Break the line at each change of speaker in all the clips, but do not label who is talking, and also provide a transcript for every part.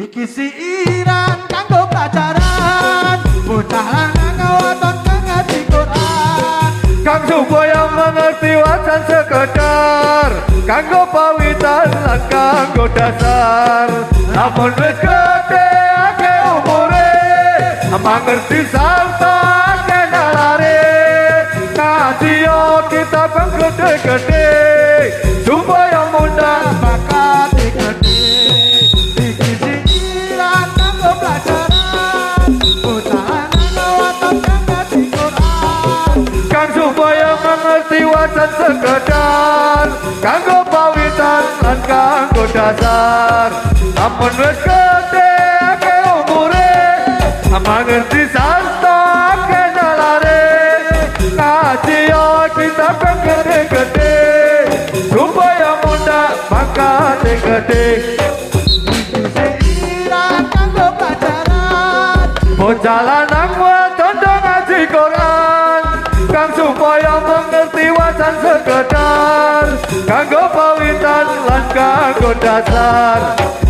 Iki siiran kanggo pelajaran bocah lanang waton kang ngaji Quran
kang supaya mengerti wacan sekedar kanggo pawitan lan kanggo dasar lamun wis gede ake umure mengerti sarta ake nalare ngaji yo kita kang gede-gede supaya mudah
bakat gede iki siiran kanggo pelajaran bocah lanang waton kang ngaji Quran
kang supaya mengerti wacan sekedar kanggo pawitan lan kanggo dasar ampun wis gede ake umure mengerti sarta ake nalare ngaji yo kita kang gede-gede supaya mudah bakat gede
siiran kanggo pelajaran
bocah lanang wadon ngaji Quran kang supaya mengerti wacan sekedar kanggo pawitan lan kanggo dasar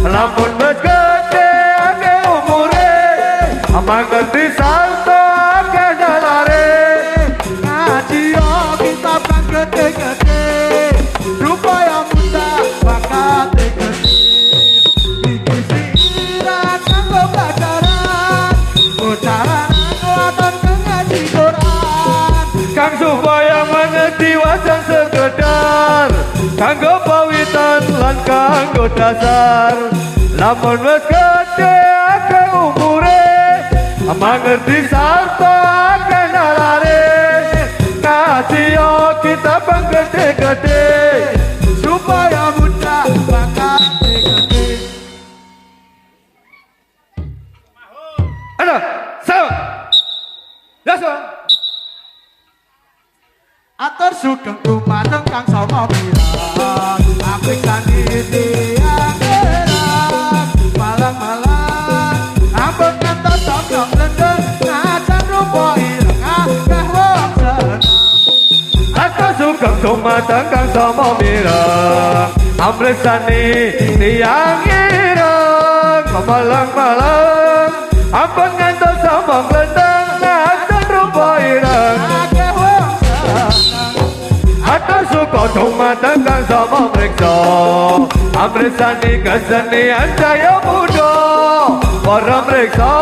lamun wis gede ake umure mengerti sarta ake nalare
ngaji yo kitab kang gede-gede supaya mudah bakat gede iki siiran kanggo pelajaran bocah lanang waton kang ngaji Quran
kang supaya mengerti wacan sekedar kanggo pawitan lan kanggo dasar lamun wis gede ake umure mengerti sarta ake nalare ngaji yo kita bang gede-gede
supaya mudah bakat gede
ada sama langsung
atur sugeng dumateng kang sama pirang apik saniti akhirat malang-malang ampun ngantos sok lendeng ngajan rupa ireng akeh wong seneng
aku suka dumateng kang sama mireng amresani tiang ireng malang-malang ampun ngantos sama lendeng ngajan rupa ireng
akeh wong seneng
aku suka dumateng kang sama mreksa amresani kesenian jaya muda para mreksa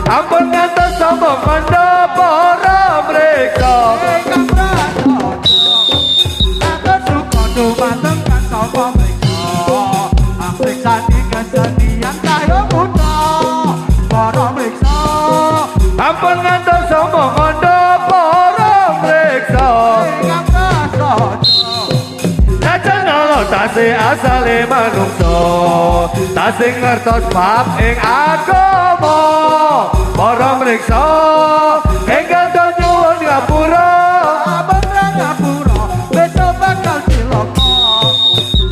ampun ngantos sama manda para mreksa
ingkang prasaja atur suka dumateng kang sama mreksa apik saniti kesenian cahya muda para mreksa
ampun ngantos sama manda para mreksa
ingkang prasaja
Najan Allah tasih asale manungsa tasih ngertos bab ing agama para mreksa enggal nyuwun ngapura
Abang ngapura besok bakal cilaka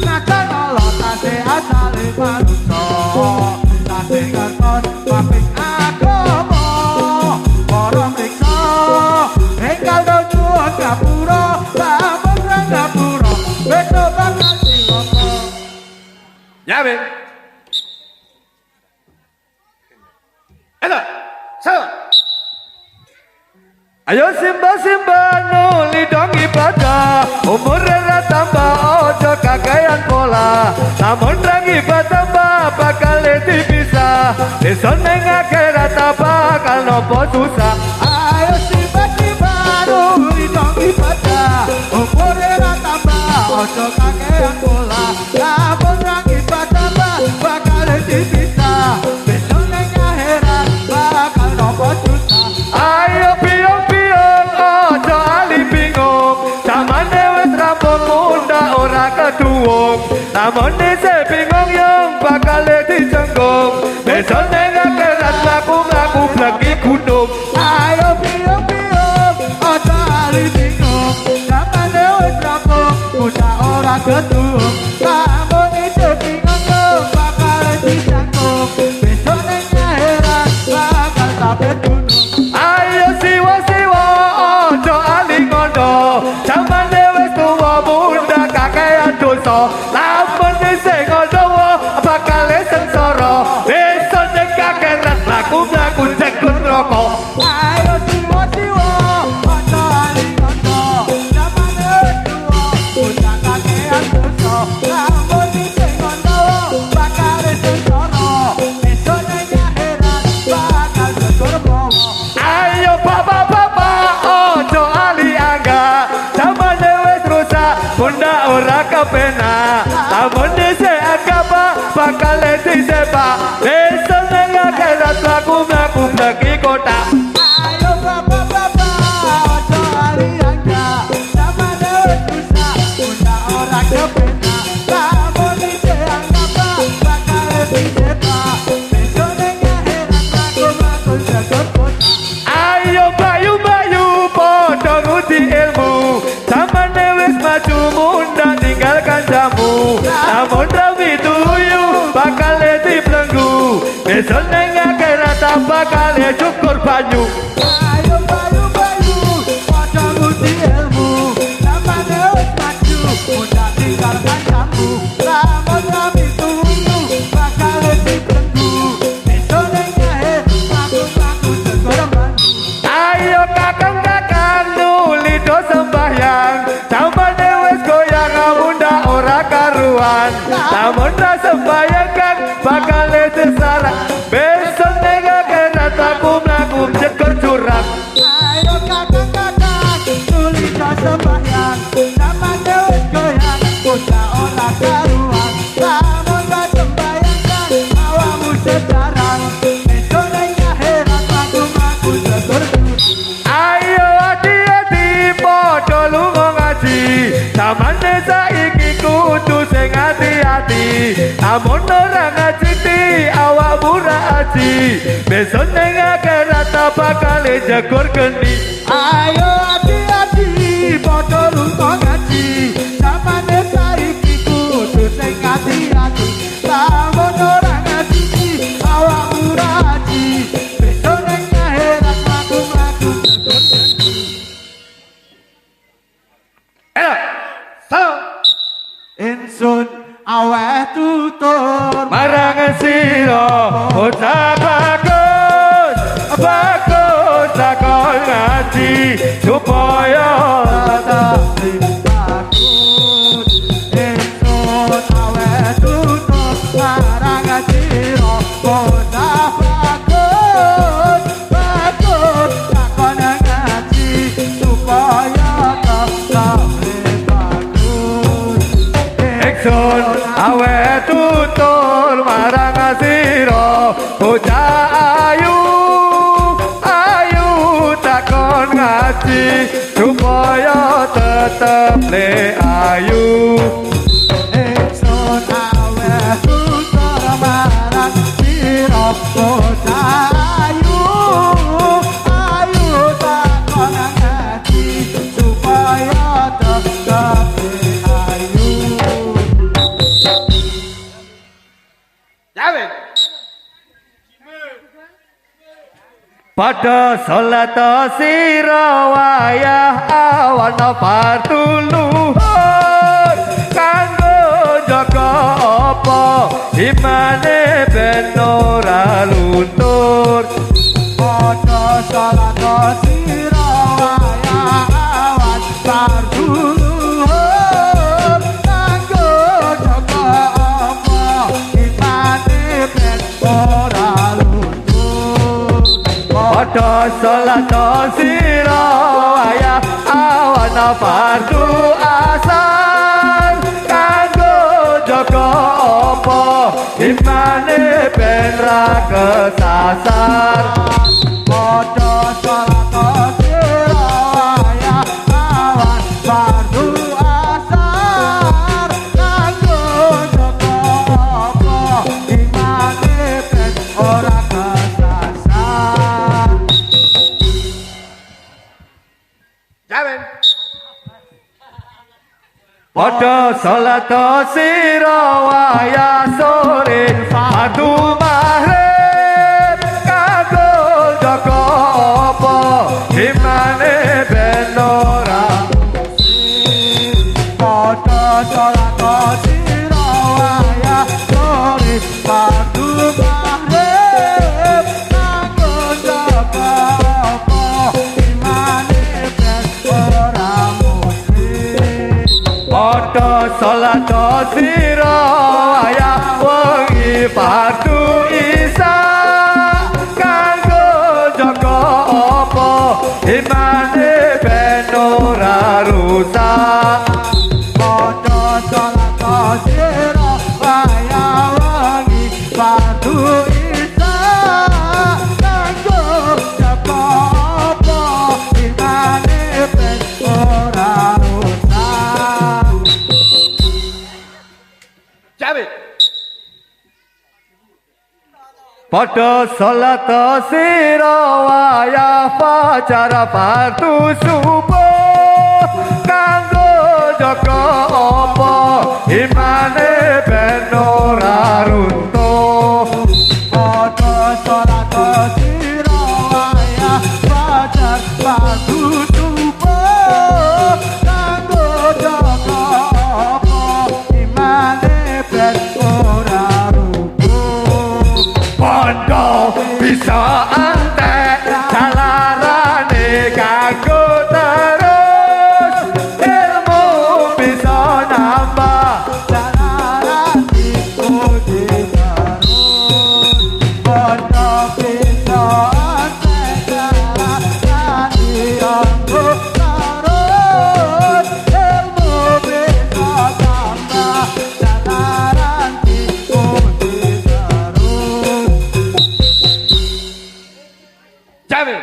najan Allah tasih asale manungsa tasih ngertos paping agama para mriksa enggal nyuwun ngapura abang ngapura besok bakal cilaka
ya ben sama ayo simba nuli dong ibadah umur rela tambah ojo kakayan pola namun rang ibadah tambah bakal dipisah deson neng akhirat bakal nopo susah
ayo tiba-tiba nuli dong ibadah umure ra tambah ojo kakean pola lamun ra ibadah bakal dipisah besok nang akhirat bakal nopo susah
ayo piung-piung ojo ali bingung zamane wis rampung munda ora keduwung namun dise bingung yang bakal dicenggung besok neng akhirat ngaku bleki gunung
ayo piung-piung ojo ali bingung zamane wis rampung muda ora keduwung lamun itu bingung bakal dicanggung besok nang akhirat bakal sampe gunung
ayo siwa-siwa ojo ali ngono zamane wis tuwa munda kakean dosa lamun dise ngono bakal sengsara kepenak namun dhisik agama bakal disepak besok nang akhirat laku mlaku mleki kota
ayo bapak-bapak ojo ari-angga zamane wis rusak ora ora kepenak lamun dhisik agama bakal disepak besok nang akhirat laku mlaku mleki kota
ayo bayu-bayu padha ngudi ilmu zamane wis maju munda tinggalkan jamu namun rawi tuyu bakal dibelenggu besok nang akhirat bakal cukur banyu
ayo bayu-bayu padha ngudi ilmu zamane wis maju muda tinggalkan jamu lamun rawi tuyu bakal dibelenggu besok nang akhirat laku cukur banyu
ayo kakang-kakang nuli do sembahyang zamane wis goyang munda ora karuan namun ra sembahyang kan bakal sesarang besok ning akhirat aku mlaku cekur jurang
ayo kakang-kakang tuli do sembahyang zamane wis goyang muda ora karuan lamun ra sembahyang kan awakmu sejarang besok nang akhirat laku cukur
ayo hati-hati padha lunga ngaji zamane saiki kudu sing hati-hati namun ora ngaji awakmu ra aji besok ning akhirat bakal jegur geni
ayo hati-hati padha lunga ngaji zamane saiki kudu sing hati-hati lamun ora ngaji awakmu ora aji besok nang akhirat laku cukur
Ela, salam
insun aweh tutur
marang sira bocah bagus bagus takon ngaji supaya
tetap bagus insun aweh tutur marang sira bocah bagus bagus takon ngaji supaya tetap bagus
Ekson awe tutur marang sira bocah ayu ayu takon ngaji supaya tetep le ayu
ingsun aweh tutur marang sira bocah ayu ayu takon ngaji supaya tetep ayu
Jamin. Pada salat sira wayah awan fardu luhur kanggo jaga apa imane ben ora luntur
padha salat sira wayah awan fardu luhur kanggo jaga apa imane ben ora luntur
pada salat sira wayah awan fardu asar kanggo jaga apa imane ben ra kesasar
padha salat sira wayah awan fardu asar kanggo jaga apa imane ben ora kesasar
Jamin. Pada salat sira wayah sore fardu maghrib kanggo jaga apa imane ben ora
padha salat sira wayah sore fardu maghrib kanggo jaga apa imane ben ora muslim
Pada salat sira wayah wengi fardu
isa kanggo sapa apa imane ben ora rusak.
Jamit. Pada salat sira wayah fajar fardu subuh kanggo jaga apa imane ben ora runtuh.
Pada salat sira wayah fajar fardu subuh kanggo jaga apa imane ben ora
Pondo bisa antek jalarane kanggo terus ilmu bisa nambah
jalaran ikuti terus. Pondo bisa antek jalaran dianggo terus ilmu bisa tambah jalaran ikuti terus.
Jamil.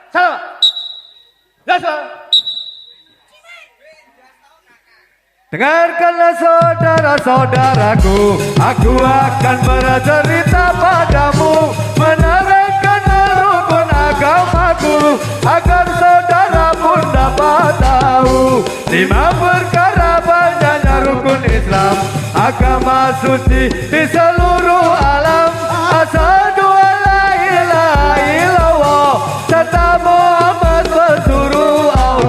Salam. Biasa. Dengarkanlah saudara-saudaraku, aku akan bercerita padamu, menerangkan rukun agamaku, agar saudara pun dapat tahu 5 perkara banyaknya rukun Islam, agama suci di seluruh alam. Asyhadu alla ilaha illallah serta Muhammad Rasulullah.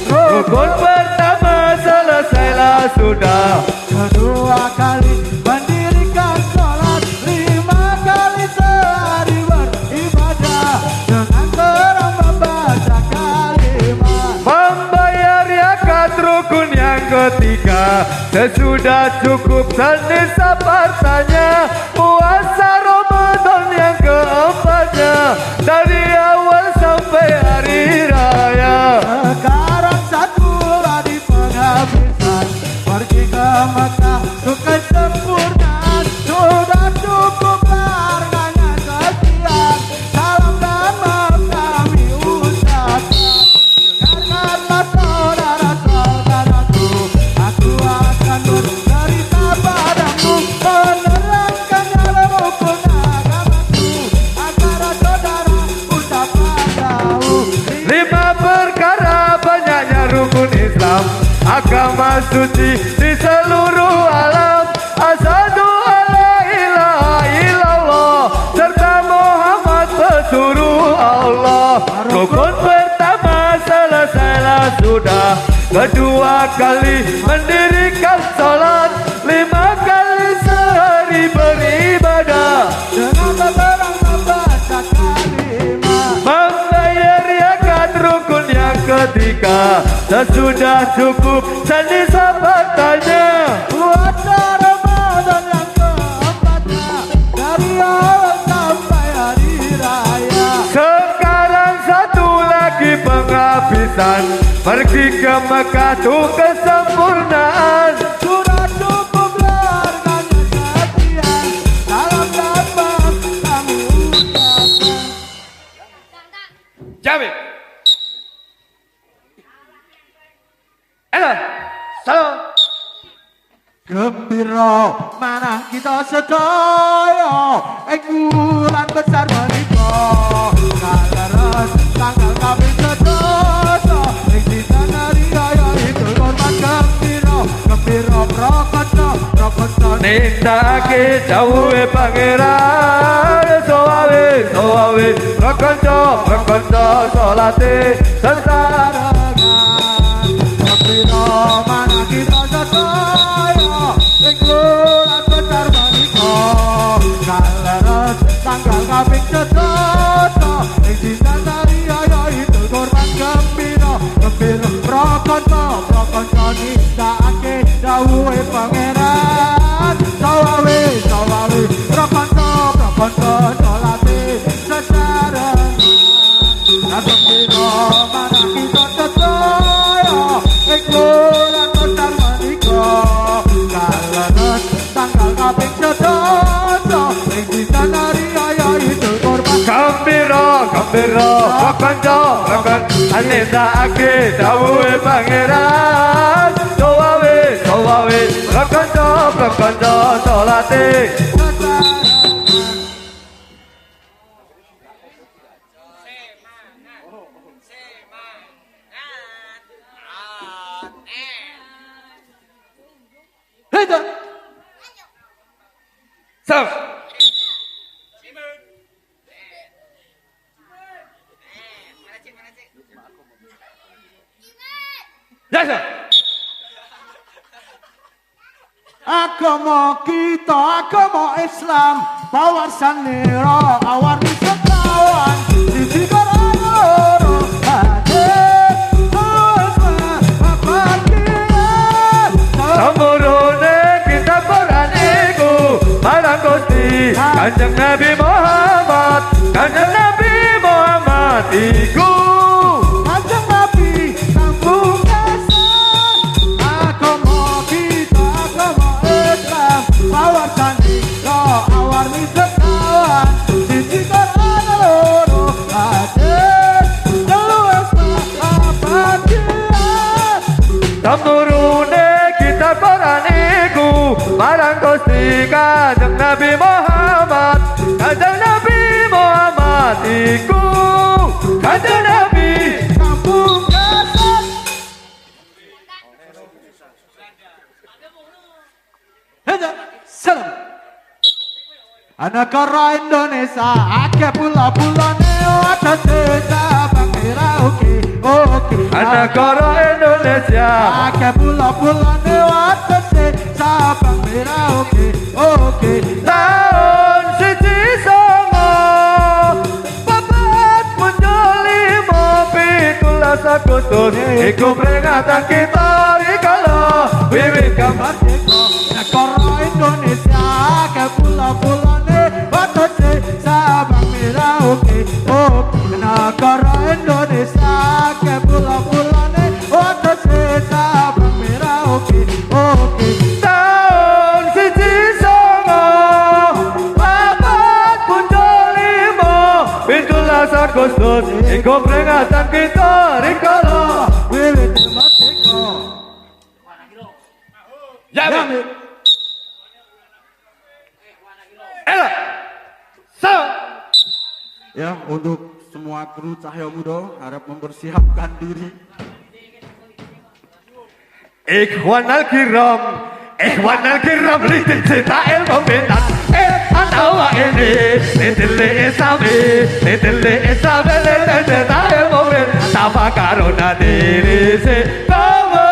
Rukun pertama selesailah sudah.
Kedua kali mendirikan sholat, 5 kali sehari beribadah dengan terang membaca kalimat.
Membayar zakat rukun yang ketiga, sesudah cukup senisab hartanya. Puasa Ramadan yang keempatnya, dari awal sampai hari raya.
Sekarang satu lagi penghabisan, pergi ke Mekah untuk kesempurnaan. Sudah cukup harganya sekian, salam dan maaf kami ucapkan. Dengarkanlah saudara-saudaraku, aku akan bercerita padamu, menerangkan dalam rukun agamaku, agar saudara pun dapat tahu.
5 perkara banyaknya rukun Islam, agama suci di seluruh alam. Asyhadu alla ilaha illallah serta Muhammad Rasulullah. Rukun pertama selesailah sudah. Kedua kali mendirikan sholat, 5 kali sehari beribadah dengan
terang membaca kalimat.
membayar zakat ketika sesudah cukup seni sahabat tanya
Puasa Ramadan yang keempatnya dari awal sampai hari raya.
sekarang satu lagi penghabisan pergi ke Mekah tuh kesempurnaan
Sudah cukuplah harganya sekian. Salam dapat kami ucapkan.
Jamin salam
Gembira mana kita sedaya ing bulan besar menika kaleres tanggal kaping sedasa ing dinten hari raya Idul Kurban gembira prokoco
nindakake dawuhe pangeran sowawe rekanca salate sesarengan
gembira mana kita sedaya ing bulan besar menika kaleres tanggal kaping sedasa ing dinten hari raya Idul Kurban gembira prokoco nindakake dawuhe pangeran sawawe prokoco salate sesarengan gembira mana kita sedaya ing bulan besar menika kaleres tanggal kaping sedasa ing dinten hari raya Idul Kurban
gembira rekanca nindakake dawuhe pangeran sowawe rekanca salate Sam Yasa
agama kita agama Islam pawarsan nira awarni sekawan siji karo loro hadir terus kebahagiaan
Samurune kita Quran iku marang Gusti Kanjeng Nabi Muhammad iku
Kanjeng Nabi sambung kesan agama kita agama Islam pawarsan nira awarni sekawan siji karo loro hadir terus kebahagiaan
Samurune kita Quran iku marang Gusti Kanjeng Nabi Muhammad iku Kanjeng Nabi
sambung kesan salam negara Indonesia akeh pula-pulane ada desa bangkira oke
negara Indonesia
akeh pula-pulane ada desa bangkira oke
tahun siji songo papat muncul 15 Agustus iku peringatan kita rikala wiwit
merdeka negara Indonesia akeh pula-pulane ada desa bangkira oke negara Indonesia akeh pula-pulane ada desa bangkira oke
tahun siji songo papat muncul 15 Agustus iku peringatan kita rikala
wiwit merdeka
Yamin Ela Salam
ya untuk semua kru Cahaya Muda harap mempersiapkan diri
Ikhwan al-kiram Lidin cinta ilmu minat Atawa ini Lidin islami Lidin cinta ilmu minat Sama karuna diri si kamu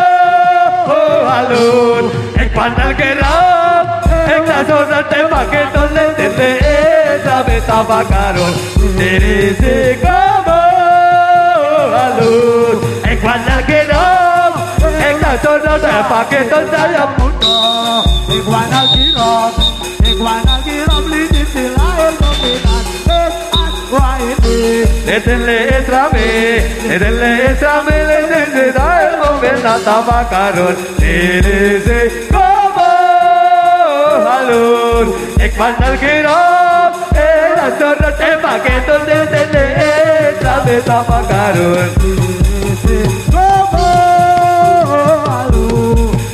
alun Ikhwan al-kiram Ikhlasuna tembak itu Lidin islami Sama karuna diri si kamu alun Ikhwan al-kiram Kita jodoh saya pakai saya
muda Ikhwan al-kiram Ikhwan al-kiram Lidin silahir mu'minan
Lidin li-islami Lidin li-islami Lidin silahir mu'minan Tafakarun Diri Komo Halun Ikhwan al-kiram Kita jodoh saya pakai Lidin li-islami Tafakarun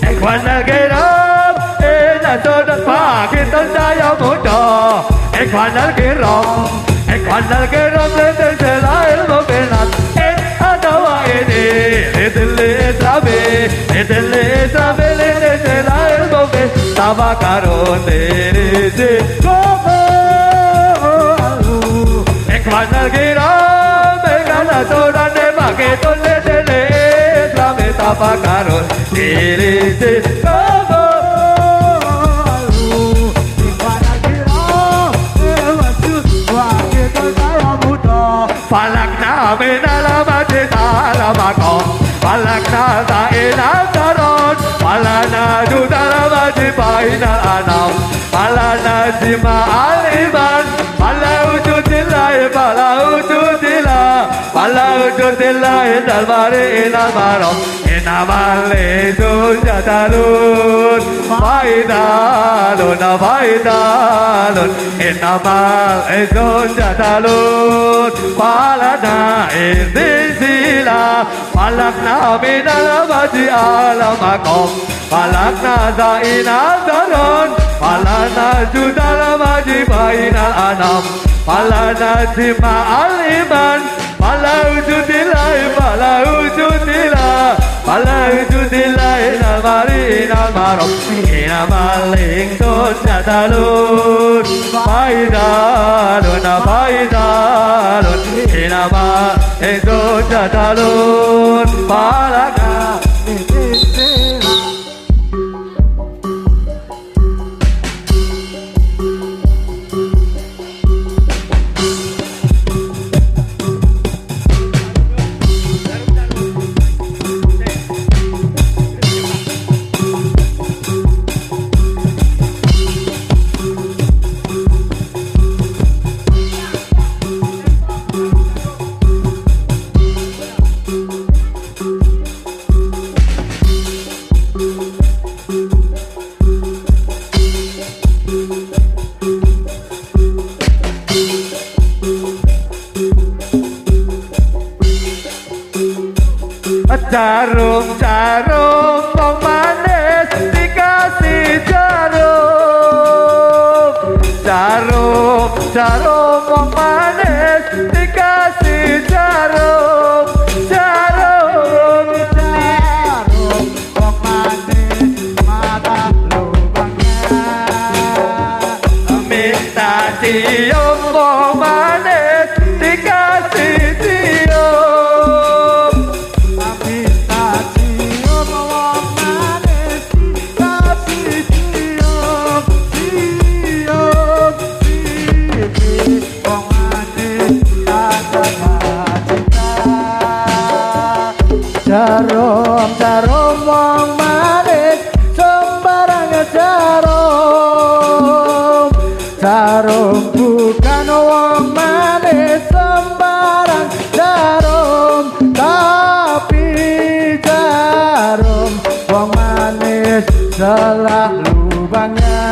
Ikhwan al-kiram Kita jodoh pakai saya muda Ikhwan al-kiram Ikhwan al-kiram Lidin silahir mu'minan Adawa ini Lidin li-islami Lidin li-islami Lidin silahir mu'min Tafakarun diri Komo Ikhwan al-kiram Ikhwan al-kiram Pakai lidin li-islami Tafakarun diri Komo Falakna minal majid ala maqam Falakna ta'ila daron Falana judal majid bainal anam Falana jima al-iman Fala wujudillahi Fala wujudillahi Fala wujudillahi Indal mari indal maram Inamal idul jadalun Faidalun Faidalun Inamal idul jadalun Falana izdizila Falakna minal majid ala maqam Falakna za'ina daron Falana judal majid bainal anam Falana jima al-iman Fala wujudillahi Fala wujudillahi Fala wujudillahi Inal mari inal maram Inamal ingsun jadalun Faidalun Faidalun Inamal ingsun jadalun Falakna Jarum wong manis dikasih jarum wong manis dikasih jarum
wong manis mata lubangnya
minta cium wong manis dikasih cium
Jarum wong manis sembarang jarum bukan wong manis sembarang jarum tapi jarum wong manis celah lubangnya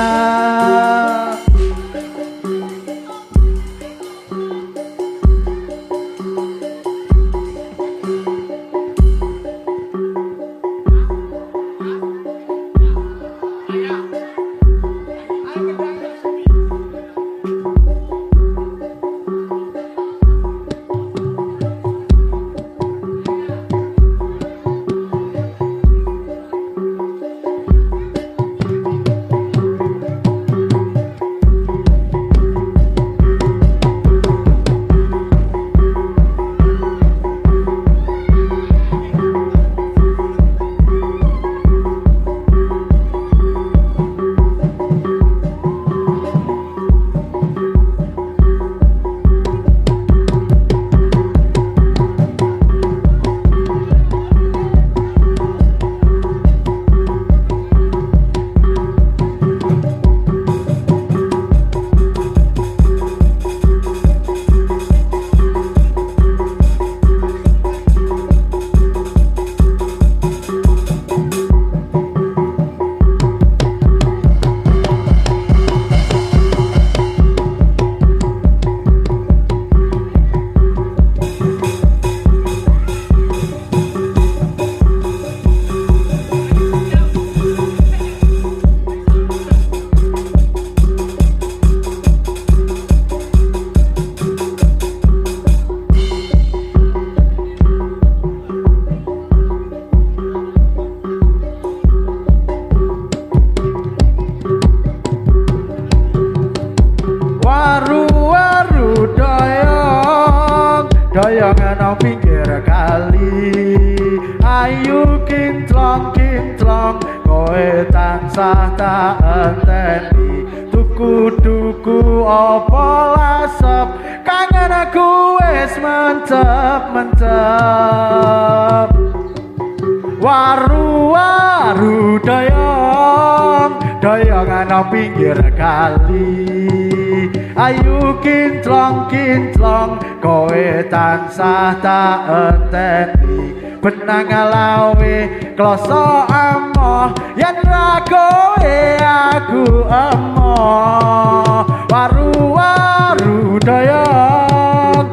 ayu kinclong kowe tansah tak enteni tuku apa lasep kangen aku wis mencep waru doyong ana pinggir kali ayu kinclong kowe tansah tak enteni benang lawe kloso amoh yen ra kowe aku emoh waru doyong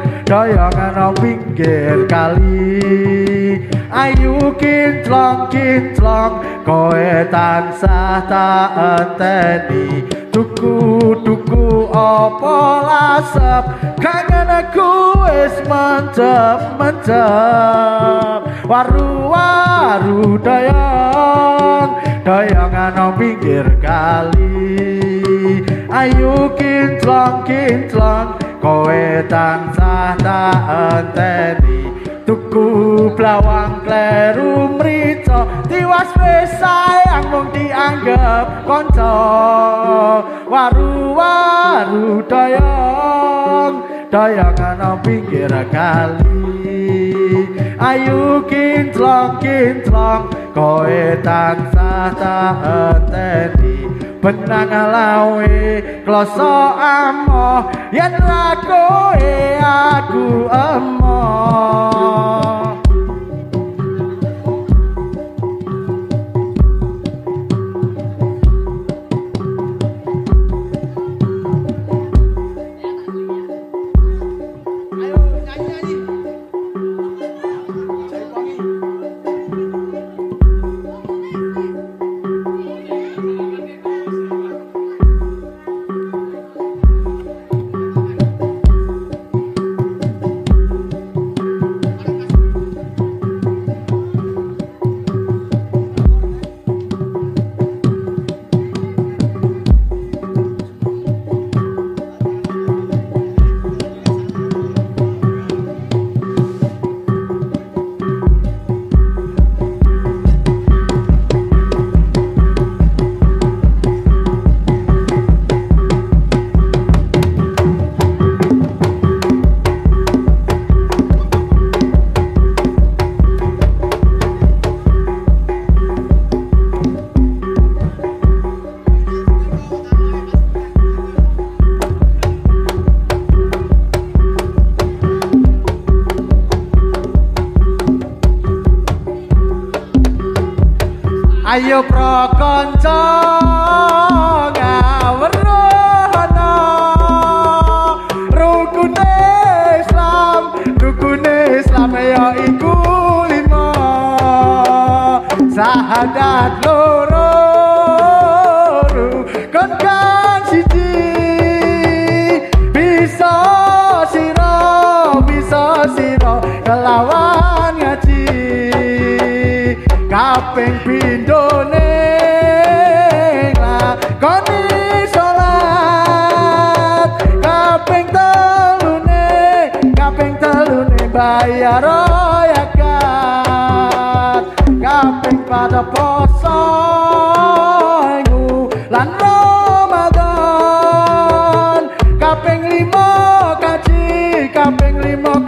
ana pinggir kali ayu kinclong kowe tansah tak enteni tuku apa lasep kangen aku wis mencep waru doyong ana pinggir kali ayu kinclong kowe tansah tak enteni tuku blawang kleru mrica tiwas wis sayang mung dianggep kanca waru doyong ana pinggir kali ayu kinclong kowe tansah tak enteni benang lawe kloso amoh yen ra kowe aku emoh ayo prakanca ngawrana rukune Islam ya iku 5 sahadat loro rukun kang siji bisa sira kelawan ngaji kaping pindhone lakoni salat kaping telune bayar zakat kaping pada poso lan Ramadan kaping 5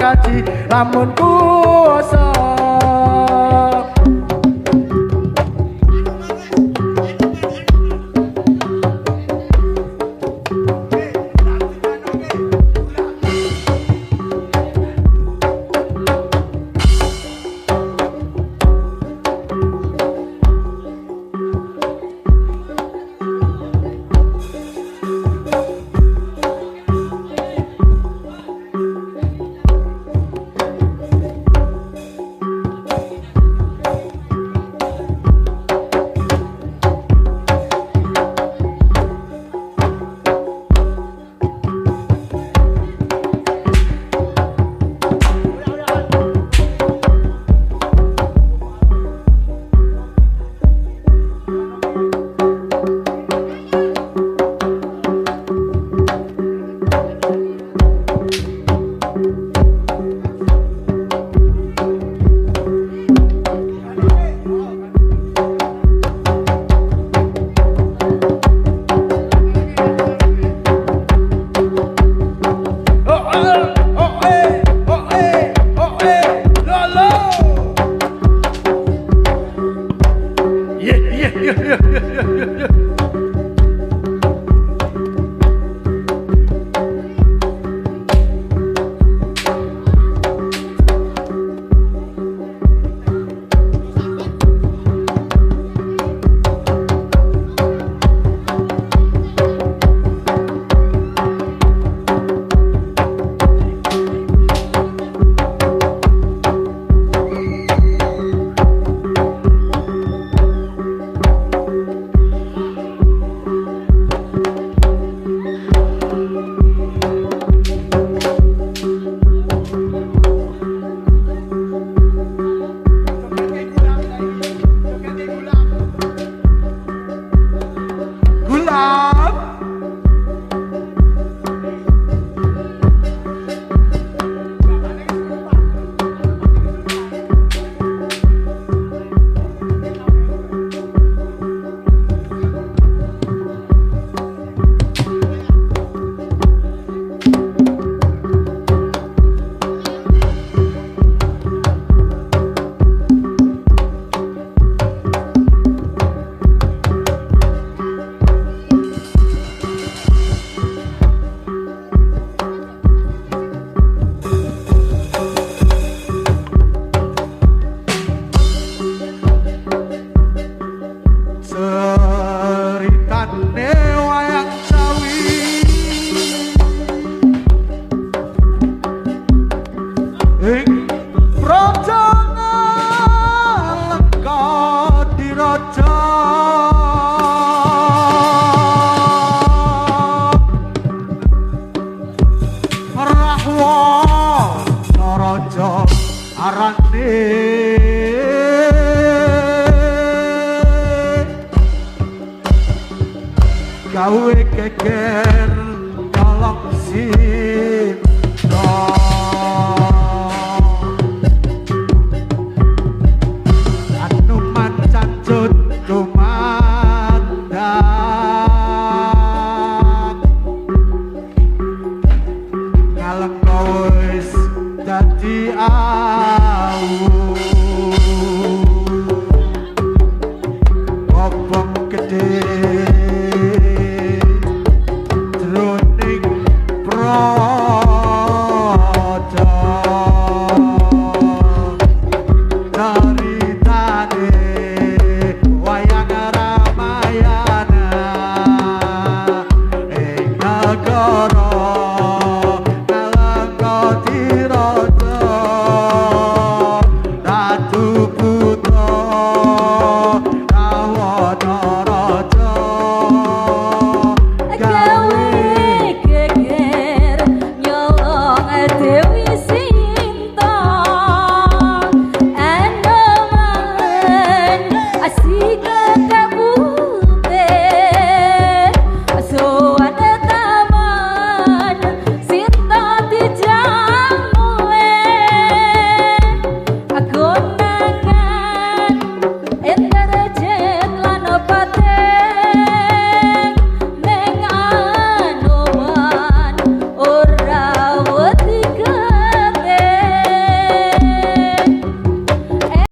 kaji lamun kuasa. geger nyolong si